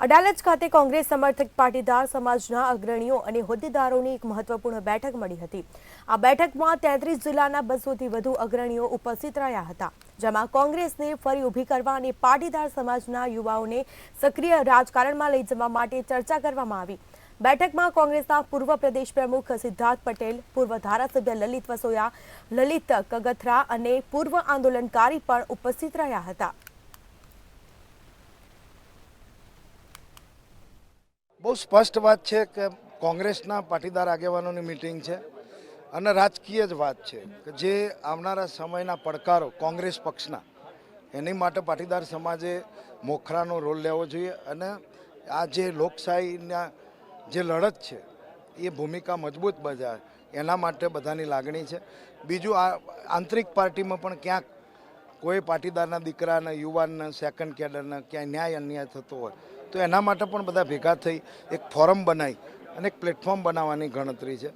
અડાલજ ખાતે કોંગ્રેસ સમર્થક પાટીદાર સમાજના અગ્રણીઓ અને હોદ્દેદારોની એક મહત્વપૂર્ણ બેઠક મળી હતી। આ બેઠકમાં 33 જિલ્લાના 200થી વધુ અગ્રણીઓ ઉપસ્થિત રહ્યા હતા, જેમાં કોંગ્રેસને ફરી ઊભી કરવા અને પાટીદાર સમાજના યુવાઓને સક્રિય રાજકારણમાં લઈ જવા માટે ચર્ચા કરવામાં આવી। બેઠકમાં કોંગ્રેસના પૂર્વ પ્રદેશ પ્રમુખ સિદ્ધાર્થ પટેલ, પૂર્વ ધારાસભ્ય લલિત વસોયા, લલિત કગથરા અને પૂર્વ આંદોલનકારી પણ ઉપસ્થિત રહ્યા હતા। બહુ સ્પષ્ટ વાત છે કે કોંગ્રેસના પાટીદાર આગેવાનોની મિટિંગ છે અને રાજકીય જ વાત છે કે જે આવનારા સમયના પડકારો કોંગ્રેસ પક્ષના એની માટે પાટીદાર સમાજે મોખરાનો રોલ લેવો જોઈએ અને આ જે લોકશાહીના જે લડત છે એ ભૂમિકા મજબૂત બજાવે એના માટે બધાની લાગણી છે। બીજું આ આંતરિક પાર્ટીમાં પણ ક્યાંક કોઈ પાટીદારના દીકરાને યુવાનને સેકન્ડ કેડરને ક્યાંય ન્યાય અન્યાય થતો હોય તો એના માટે પણ બધા ભેગા થઈ એક ફોરમ બનાવી અને એક પ્લેટફોર્મ બનાવવાની ગણતરી છે।